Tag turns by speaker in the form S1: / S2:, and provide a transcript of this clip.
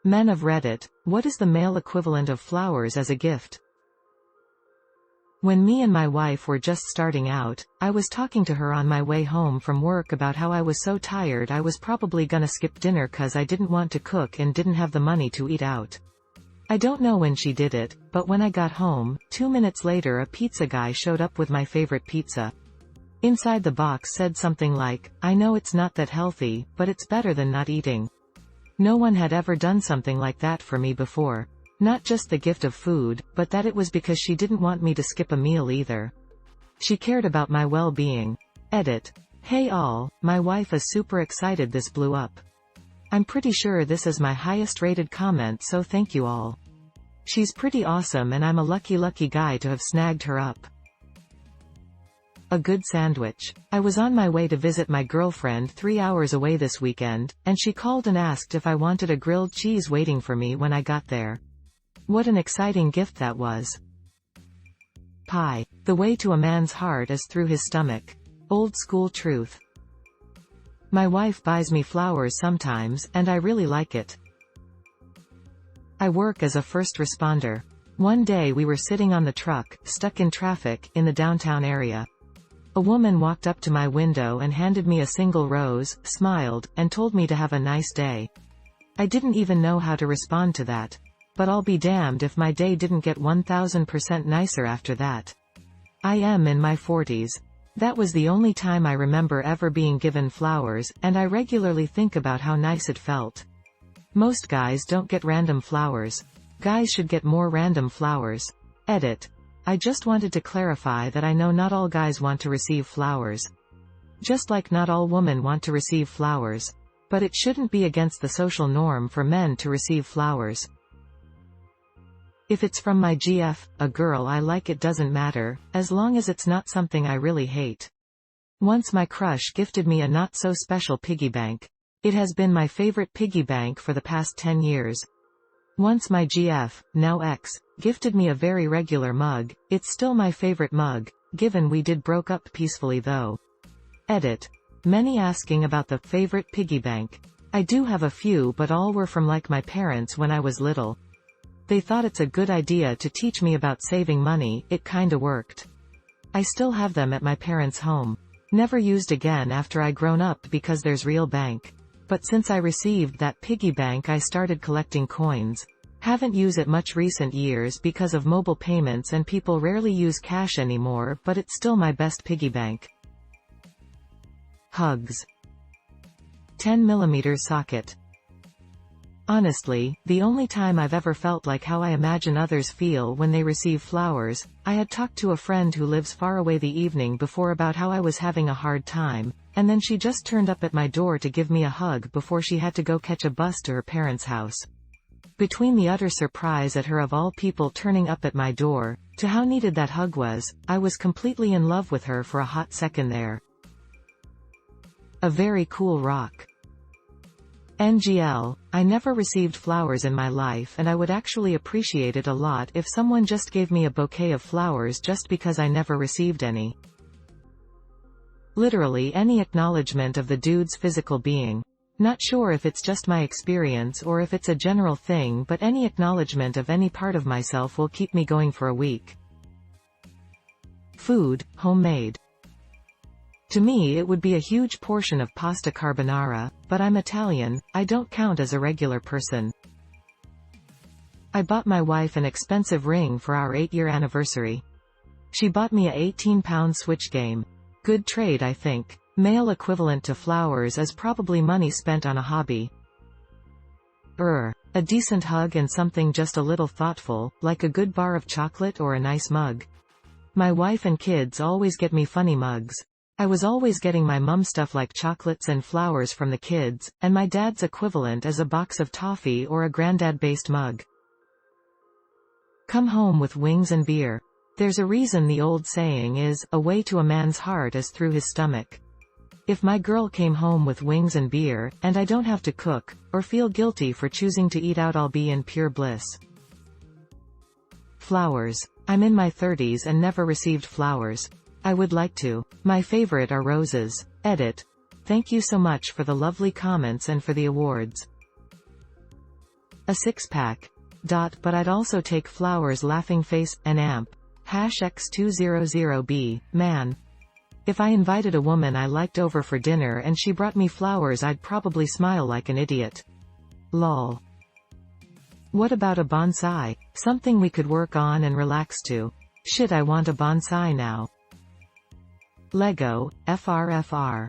S1: Men of Reddit, what is the male equivalent of flowers as a gift? When me and my wife were just starting out, I was talking to her on my way home from work about how I was so tired I was probably gonna skip dinner 'cause I didn't want to cook and didn't have the money to eat out. I don't know when she did it, but when I got home, 2 minutes later a pizza guy showed up with my favorite pizza. Inside the box said something like, "I know it's not that healthy, but it's better than not eating." No one had ever done something like that for me before. Not just the gift of food, but that it was because she didn't want me to skip a meal either. She cared about my well-being. Edit. Hey all, my wife is super excited this blew up. I'm pretty sure this is my highest rated comment, so thank you all. She's pretty awesome and I'm a lucky guy to have snagged her up. A good sandwich. I was on my way to visit my girlfriend 3 hours away this weekend, and she called and asked if I wanted a grilled cheese waiting for me when I got there. What an exciting gift that was. Pie. The way to a man's heart is through his stomach. Old school truth. My wife buys me flowers sometimes, and I really like it. I work as a first responder. One day we were sitting on the truck, stuck in traffic, in the downtown area. A woman walked up to my window and handed me a single rose, smiled, and told me to have a nice day. I didn't even know how to respond to that. But I'll be damned if my day didn't get 1000% nicer after that. I am in my 40s. That was the only time I remember ever being given flowers, and I regularly think about how nice it felt. Most guys don't get random flowers. Guys should get more random flowers. Edit. I just wanted to clarify that I know not all guys want to receive flowers. Just like not all women want to receive flowers. But it shouldn't be against the social norm for men to receive flowers. If it's from my GF, a girl I like, it doesn't matter, as long as it's not something I really hate. Once my crush gifted me a not-so-special piggy bank. It has been my favorite piggy bank for the past 10 years. Once my GF, now ex, gifted me a very regular mug. It's still my favorite mug, given we did broke up peacefully though. Edit. Many asking about the favorite piggy bank. I do have a few, but all were from like my parents when I was little. They thought it's a good idea to teach me about saving money. It kinda worked. I still have them at my parents' home. Never used again after I grown up because there's real bank. But since I received that piggy bank I started collecting coins. Haven't used it much recent years because of mobile payments and people rarely use cash anymore, but it's still my best piggy bank. Hugs. 10mm socket. Honestly, the only time I've ever felt like how I imagine others feel when they receive flowers, I had talked to a friend who lives far away the evening before about how I was having a hard time, and then she just turned up at my door to give me a hug before she had to go catch a bus to her parents' house. Between the utter surprise at her of all people turning up at my door, to how needed that hug was, I was completely in love with her for a hot second there. A very cool rock. NGL, I never received flowers in my life and I would actually appreciate it a lot if someone just gave me a bouquet of flowers just because I never received any. Literally any acknowledgement of the dude's physical being. Not sure if it's just my experience or if it's a general thing, but any acknowledgement of any part of myself will keep me going for a week. Food, homemade. To me it would be a huge portion of pasta carbonara, but I'm Italian, I don't count as a regular person. I bought my wife an expensive ring for our 8-year anniversary. She bought me a 18-pound Switch game. Good trade, I think. Male equivalent to flowers is probably money spent on a hobby. A decent hug and something just a little thoughtful, like a good bar of chocolate or a nice mug. My wife and kids always get me funny mugs. I was always getting my mum stuff like chocolates and flowers from the kids, and my dad's equivalent is a box of toffee or a granddad-based mug. Come home with wings and beer. There's a reason the old saying is, a way to a man's heart is through his stomach. If my girl came home with wings and beer, and I don't have to cook, or feel guilty for choosing to eat out, I'll be in pure bliss. Flowers. I'm in my 30s and never received flowers. I would like to. My favorite are roses. Edit. Thank you so much for the lovely comments and for the awards. A six-pack. But I'd also take flowers. Laughing face, an amp. #X200B, man. If I invited a woman I liked over for dinner and she brought me flowers, I'd probably smile like an idiot. Lol. What about a bonsai? Something we could work on and relax to. Shit, I want a bonsai now. Lego, FRFR.